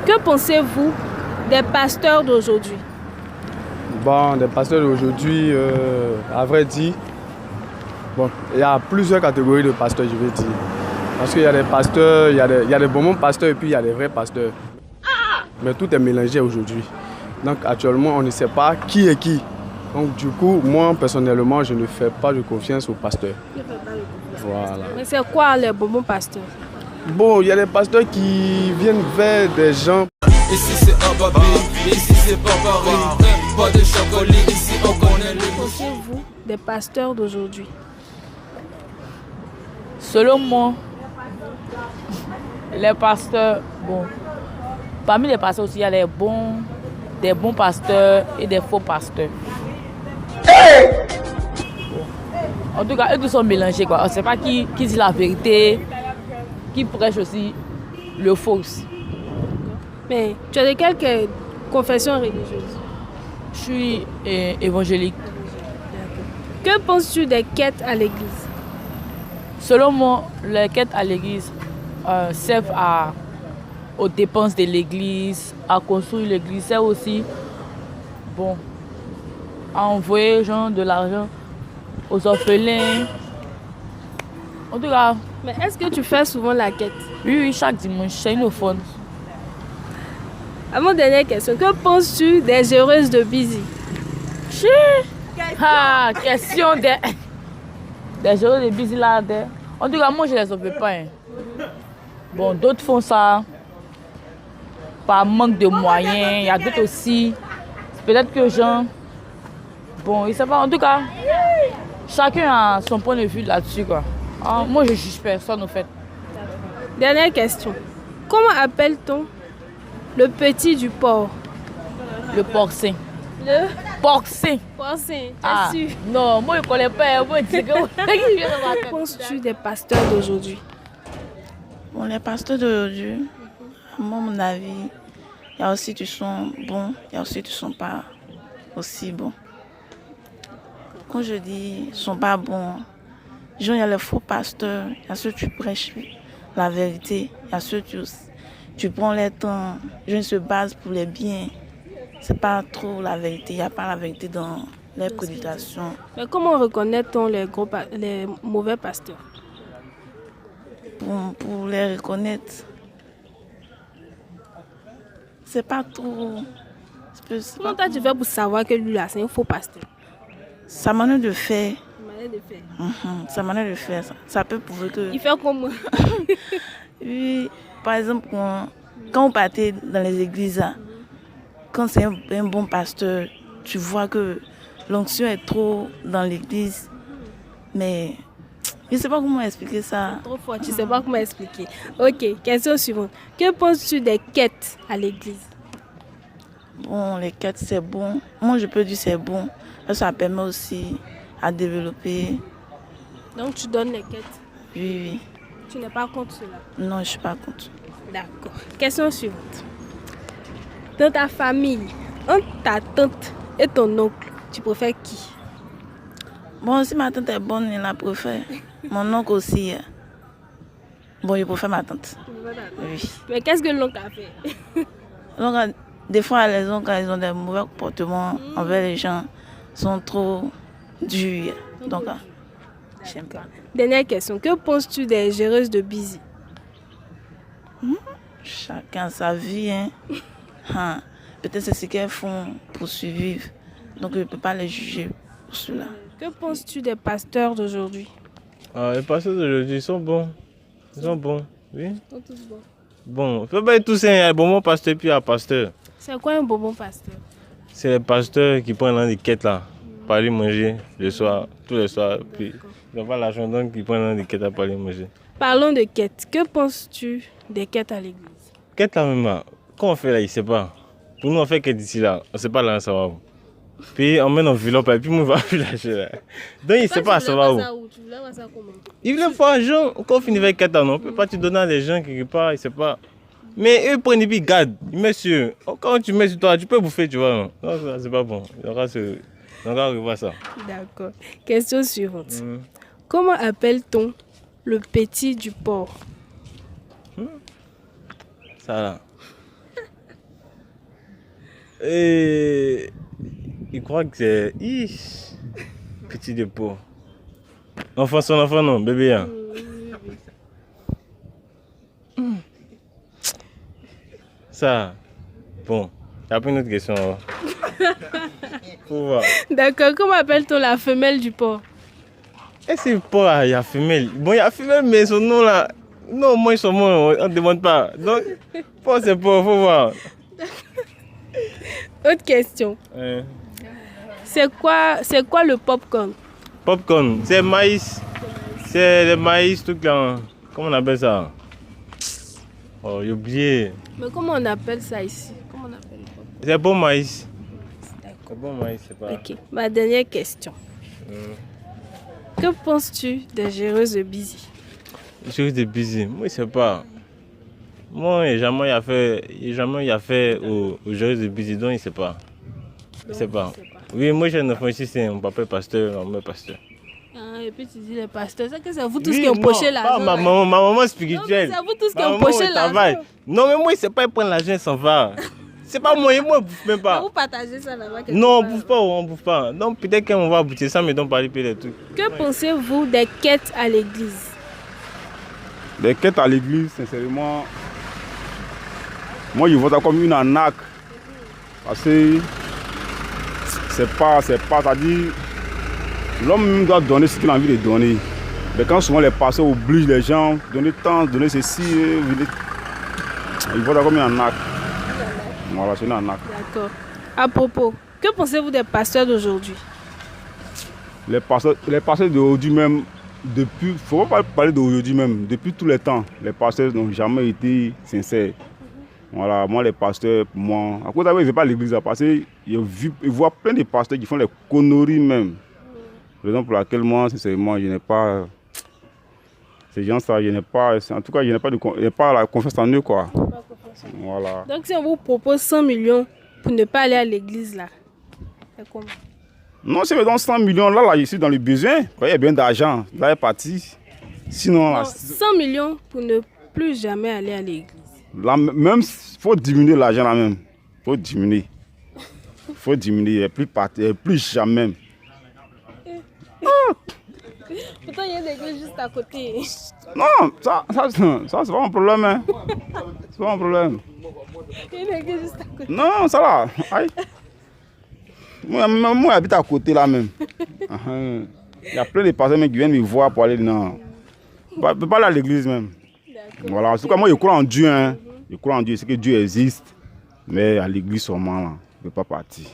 Que pensez-vous des pasteurs d'aujourd'hui? Bon, des pasteurs d'aujourd'hui, à vrai dire, bon, il y a plusieurs catégories de pasteurs, je vais dire. Parce qu'il y a des pasteurs, il y a des bons pasteurs et puis il y a des vrais pasteurs. Mais tout est mélangé aujourd'hui. Donc actuellement, on ne sait pas qui est qui. Donc du coup, moi personnellement, je ne fais pas de confiance aux pasteurs. Voilà. Mais c'est quoi les bons pasteurs? Bon, il y a des pasteurs qui viennent vers des gens. Ici c'est un baby, ici c'est pas Paris. Pas de chocolat, ici on connaît les Que pensez-vous des pasteurs d'aujourd'hui? Selon moi, les pasteurs, bon, parmi les pasteurs aussi, il y a des bons pasteurs et des faux pasteurs. Bon. En tout cas, eux tous sont mélangés, quoi. On ne sait pas qui dit la vérité, qui prêche aussi le faux. Mais tu es de quelle confession religieuse? Je suis évangélique. Que penses-tu des quêtes à l'église? Selon moi, les quêtes à l'église servent aux dépenses de l'église, à construire l'église. C'est aussi bon, à envoyer de l'argent aux orphelins. En tout cas. Mais est-ce que tu fais souvent la quête? Oui, chaque dimanche, c'est une offrande. Avant dernière question, que penses-tu des heureuses de Busy? Question des heureuses de Busy là. En tout cas, moi je les offre pas. Hein. Bon, d'autres font ça par manque de moyens. Il y a d'autres aussi. Peut-être que gens. Bon, ils savent pas. En tout cas, chacun a son point de vue là-dessus, quoi. Moi je juge personne au fait. Dernière question. Comment appelle-t-on le petit du porc? Le porcin. Le porcin. Porcin, t'es sûr? Non, moi je connais pas. Moi je dis que penses-tu des pasteurs d'aujourd'hui? Bon, les pasteurs d'aujourd'hui, à mon avis, il y a aussi qui sont bons, il y a aussi qui ne sont pas aussi bons. Quand je dis ils ne sont pas bons, il y a les faux pasteurs, il y a ceux qui prêchent la vérité, il y a ceux qui tu prends les temps, je se base pour les biens. C'est pas trop la vérité, il n'y a pas la vérité dans les prédications. Mais comment reconnaît-on les mauvais pasteurs? Pour les reconnaître, c'est pas trop. Comment toi tu fais pour savoir que lui là c'est un faux pasteur? Sa manière de faire. Sa manière de faire, ça peut prouver que. Il fait comment? Oui, par exemple, quand on partait dans les églises, quand c'est un bon pasteur, tu vois que l'onction est trop dans l'église, mais je ne sais pas comment expliquer ça. Trop fort, tu ne sais pas comment expliquer. Ok, question suivante. Que penses-tu des quêtes à l'église? Bon, les quêtes, c'est bon. Moi, je peux dire c'est bon. Ça permet aussi à développer. Donc, tu donnes les quêtes? Oui. Tu n'es pas contre cela? Non, je ne suis pas contre. D'accord. Question suivante. Dans ta famille, entre ta tante et ton oncle, tu préfères qui? Bon, si ma tante est bonne, elle la préfère. Mon oncle aussi. Bon, je préfère ma tante. Oui. Mais qu'est-ce que l'oncle a fait? Donc, des fois, les oncles, ils ont des mauvais comportements envers les gens. Ils sont trop durs. Donc, j'aime pas. Dernière question. Que penses-tu des géreuses de Busy? Chacun sa vie. Hein. Peut-être c'est ce qu'elles font pour survivre. Donc, je ne peux pas les juger pour cela. Que penses-tu des pasteurs d'aujourd'hui? Les pasteurs d'aujourd'hui sont bons. Ils sont bons, oui. Ils sont tous bons. Bon, il ne faut pas être tous un bon pasteur puis un pasteur. C'est quoi un bon pasteur? C'est les pasteurs qui prennent dans des quêtes là, pour aller manger le soir, tous les soirs. Puis ils n'ont pas l'argent, donc ils prennent dans des quêtes pour aller manger. Parlons de quêtes. Que penses-tu des quêtes à l'église? Quête là même, quand on fait là, il ne sait pas. Pour nous, on fait quête ici là, on ne sait pas là, ça va où. Puis on met dans le enveloppe et puis on va plus lâcher là. Donc il ne sait pas ça va où. Tu voulais voir ça comment? Il voulait voir les gens, quand on finit avec quête là, on ne peut pas te donner à des gens quelque part, il ne sait pas. Mais eux prennent et puis ils gardent, ils mettent sur. Quand tu mets sur toi, tu peux bouffer, tu vois. Non, c'est pas bon. On va revoir ça. D'accord. Question suivante. Comment appelle-t-on le petit du porc? Ça là. Et il croit que c'est... Petit dépôt. Enfant, son enfant, non, bébé. Hein. Ça, bon, il n'y a pas une autre question. Hein. Faut voir. D'accord, comment appelle-t-on la femelle du porc? Et c'est pas, il y a femelle. Bon, il y a femelle, mais son nom là. Non, moi, son nom, on ne demande pas. Donc, pas c'est pas, faut voir. Autre question. C'est quoi le popcorn? Popcorn, c'est maïs. C'est le maïs, tout là. Comment on appelle ça? Oh, j'ai oublié. Mais comment on appelle ça ici? Comment on appelle le popcorn? C'est bon maïs. D'accord. C'est bon maïs, c'est pas. Ok, ma dernière question. Que penses-tu des géreuses de Busy? Géreuses de Busy, moi, je sais pas. Moi, il n'y a fait aux géreuses de Busy, donc il ne sait pas. Je ne sais pas. Oui, moi, j'ai un enfant ici, c'est mon papa pasteur, ma mère pasteur. Ah, et puis tu dis les pasteurs, c'est que c'est vous tous qui empoché l'argent. Ma maman spirituelle. C'est vous tous qui empoché l'argent. Non, mais moi, il ne sait pas prendre l'argent, il s'en va. C'est pas moi, moi, je ne bouffe même pas. Vous partagez ça là-bas? Non, on ne bouffe pas. Donc peut-être qu'on va aboutir ça, mais donc parler des trucs. Que pensez-vous des quêtes à l'église? Les quêtes à l'église, sincèrement, moi je vois ça comme une arnaque. Parce que c'est pas, c'est-à-dire, l'homme doit donner ce qu'il a envie de donner. Mais quand souvent les pasteurs obligent les gens à donner tant, donner ceci, ils voient ça comme une arnaque. Voilà, c'est une arnaque. D'accord. À propos, que pensez-vous des pasteurs d'aujourd'hui? Les pasteurs d'aujourd'hui même, depuis, il ne faut pas parler d'aujourd'hui même, depuis tous les temps, les pasteurs n'ont jamais été sincères. Voilà, moi les pasteurs, pour moi, à cause d'abord, je ne vais pas à l'église parce que je vois plein de pasteurs qui font les conneries même. Raison pour laquelle moi, sincèrement, je n'ai pas... Ces gens-là, je n'ai pas... En tout cas, je n'ai pas la confiance en eux, quoi. Voilà. Donc si on vous propose 100 millions pour ne pas aller à l'église là, c'est comment? Non, si je me donne 100 millions, là, je suis dans le besoin. Il y a bien d'argent, là, est parti. Sinon, là, 100 millions pour ne plus jamais aller à l'église. Là, même, il faut diminuer l'argent là même. Il faut diminuer. Il faut diminuer, plus jamais. Pourtant, il y a une église juste à côté. Non, ça c'est pas un problème. Hein. C'est pas un problème. Il y a une église juste à côté. Non, ça là. Aïe. Moi, j'habite à côté là même. Il y a plein de personnes qui viennent me voir pour aller. Non. Je ne peux pas aller à l'église même. Voilà. En tout cas, moi, je crois en Dieu. Hein. Je crois en Dieu, c'est que Dieu existe. Mais à l'église seulement, là, je ne peux pas partir.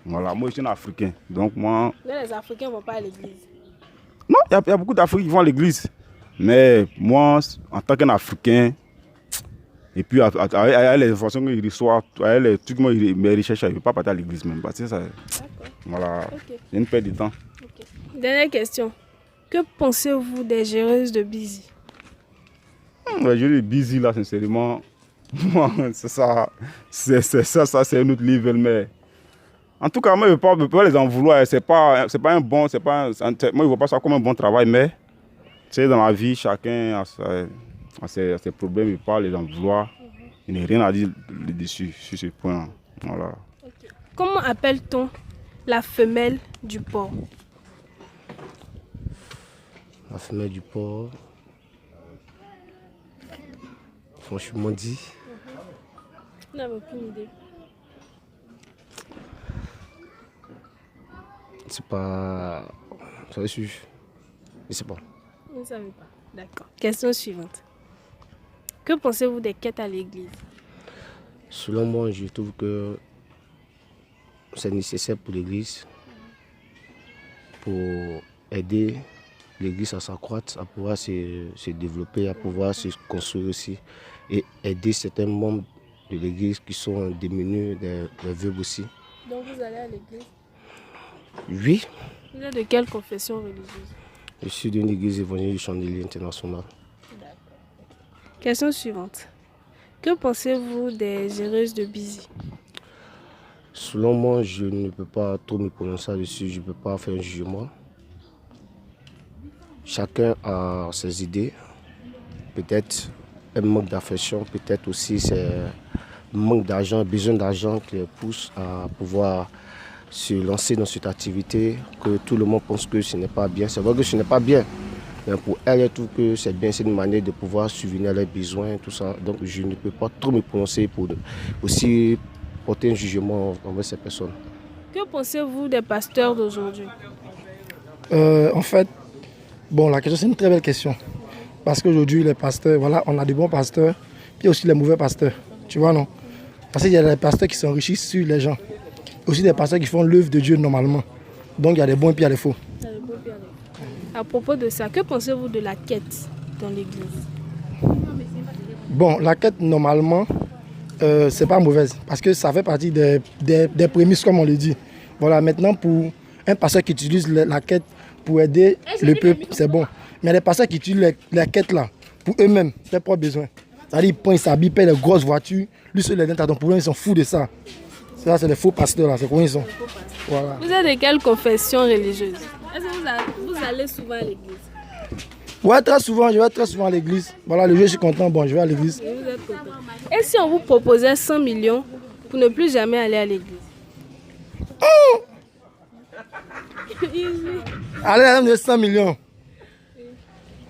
Voilà. Moi, je suis un Africain. Donc, moi. Les Africains ne vont pas à l'église. Non, il y a beaucoup d'Africains qui vont à l'église. Mais moi, en tant qu'Africain, et puis avec les informations qu'ils reçoivent, avec les trucs que mes recherches, je ne vais pas partir à l'église même. Parce que ça, voilà, c'est une perte de temps. Okay. Dernière question. Que pensez-vous des géreuses de Busy? Les géreuses de Busy, là, sincèrement, c'est ça, c'est un autre level. Mais en tout cas, moi, je ne peux pas les en vouloir. C'est pas un bon, moi, je ne vois pas ça comme un bon travail, mais tu sais, dans la vie, chacun a ses problèmes, il ne peut pas les en vouloir. Il n'y a rien à dire dessus, sur ce point. Voilà. Okay. Comment appelle-t-on la femelle du porc? La femelle du porc, franchement dit. Je n'avais aucune idée. C'est pas... Ça va sûr. Je sais pas. Vous ne savez pas. D'accord. Question suivante. Que pensez-vous des quêtes à l'église? Selon moi, je trouve que c'est nécessaire pour l'église pour aider l'église à s'accroître, à pouvoir se développer, à pouvoir se construire aussi et aider certains membres de l'église qui sont démunis, des veuves aussi. Donc vous allez à l'église? Oui. Vous êtes de quelle confession religieuse? Je suis d'une église évangélique du Chandelier international. Question suivante. Que pensez-vous des géreuses de Busy? Selon moi, je ne peux pas trop me prononcer là-dessus, je ne peux pas faire un jugement. Chacun a ses idées. Peut-être un manque d'affection, peut-être aussi c'est manque d'argent, besoin d'argent qui les pousse à pouvoir se lancer dans cette activité, que tout le monde pense que ce n'est pas bien. C'est vrai que ce n'est pas bien, mais pour elle, elle trouve que c'est bien, c'est une manière de pouvoir subvenir à leurs besoins, tout ça. Donc je ne peux pas trop me prononcer pour aussi porter un jugement envers ces personnes. Que pensez-vous des pasteurs d'aujourd'hui? En fait, bon, la question, c'est une très belle question. Parce qu'aujourd'hui, les pasteurs, voilà, on a des bons pasteurs, puis aussi les mauvais pasteurs. Tu vois, non? Parce qu'il y a des pasteurs qui s'enrichissent sur les gens. Aussi des pasteurs qui font l'œuvre de Dieu normalement. Donc il y a des bons et puis il y a des faux. À propos de ça, que pensez-vous de la quête dans l'église? Bon, la quête, normalement, c'est pas mauvaise. Parce que ça fait partie des prémices, comme on le dit. Voilà, maintenant, pour un pasteur qui utilise la quête pour aider le peuple, c'est bon. Mais les pasteurs qui utilisent la quête là, pour eux-mêmes, leurs propres besoins. C'est-à-dire, ils prennent, ils s'habillent, payent les grosses voitures. Lui, seul les dents, pour eux, ils sont fous de ça. Ça, c'est les faux pasteurs là, c'est quoi ils sont. Voilà. Vous êtes de quelle confession religieuse? Est-ce que vous allez souvent à l'église? Ouais, très souvent, je vais très souvent à l'église. Voilà, le jour je suis content, bon, je vais à l'église. Vous êtes content. Et si on vous proposait 100 millions pour ne plus jamais aller à l'église? Allez, là, de 100 millions.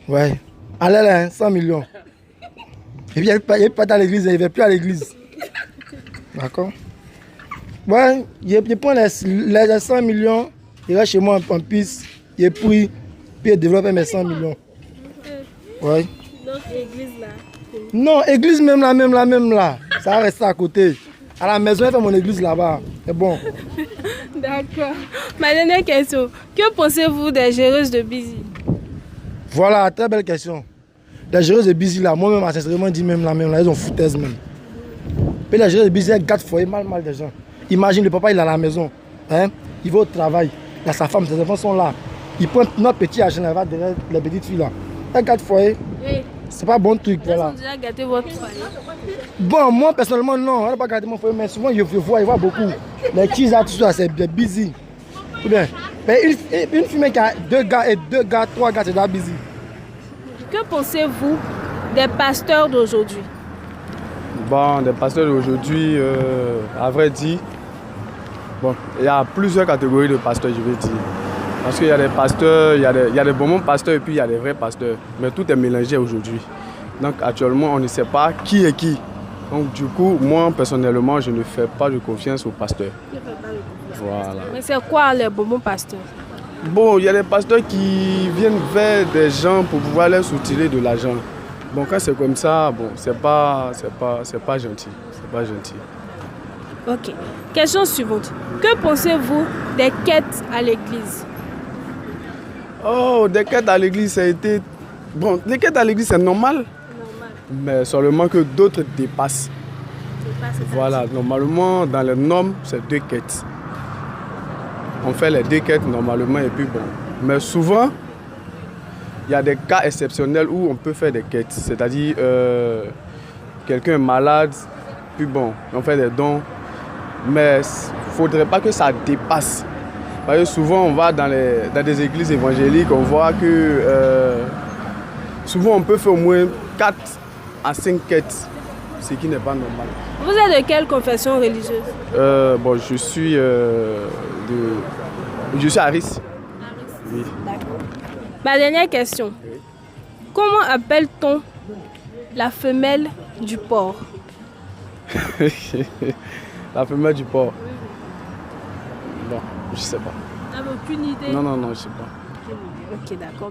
Ouais. Allez là, 100 millions. Et puis, il n'est pas à l'église, il ne va plus à l'église. D'accord? Ouais, je prends les 100 millions, il reste chez moi en piste, il prie, puis il développe mes 100 millions. Ouais. Donc, l'église là? Non, église même là. Ça va rester à côté. À la maison, je fais mon église là-bas. C'est bon. D'accord. Ma dernière question. Que pensez-vous des géreuses de Busy? Voilà, très belle question. Les géreuses de Busy là, moi-même, sincèrement, dit même là, elles ont foutaise même. Puis les géreuses de Busy, elles gâtent foyer mal des gens. Imagine, le papa, il est à la maison. Hein? Il va au travail. Il a sa femme, ses enfants sont là. Il prend notre petit argent, il va derrière les petites filles là. Elles gâtent foyer. Oui. C'est pas bon truc. Elles voilà. ont déjà gâté votre foyer? Bon, moi personnellement, non. Elle n'a pas gâté mon foyer, mais souvent, je vois beaucoup. Les cheese là, tout ça, c'est Busy. Ou bien, mais une fille qui a 2 gars, 3 gars, c'est déjà Busy. Que pensez-vous des pasteurs d'aujourd'hui? Bon, des pasteurs d'aujourd'hui, à vrai dire, bon, il y a plusieurs catégories de pasteurs, je vais dire. Parce qu'il y a des pasteurs, il y a des bons pasteurs et puis il y a des vrais pasteurs. Mais tout est mélangé aujourd'hui. Donc actuellement, on ne sait pas qui est qui. Donc du coup, moi personnellement, je ne fais pas de confiance aux pasteurs. Voilà. Mais c'est quoi les bons pasteurs? Bon, il y a des pasteurs qui viennent vers des gens pour pouvoir leur soutirer de l'argent. Bon, quand c'est comme ça, bon, c'est pas gentil. C'est pas gentil. Ok. Question suivante. Que pensez-vous des quêtes à l'église? Oh, des quêtes à l'église, ça a été... Bon, les quêtes à l'église, c'est normal. Mais seulement que d'autres dépassent. Voilà, normalement, dans les normes, c'est 2 quêtes. On fait les 2 quêtes normalement et puis bon. Mais souvent, il y a des cas exceptionnels où on peut faire des quêtes. C'est-à-dire, quelqu'un est malade, puis bon, on fait des dons. Mais il ne faudrait pas que ça dépasse. Parce que souvent, on va dans des églises évangéliques, on voit que souvent, on peut faire au moins 4 à 5 quêtes, ce qui n'est pas normal. Vous êtes de quelle confession religieuse? Bon, je suis Aris. Oui. D'accord. Ma dernière question. Comment appelle-t-on la femelle du porc? La femelle du porc. Bon, je sais pas. Vous n'avez aucune idée? Non, je sais pas. Ok, d'accord.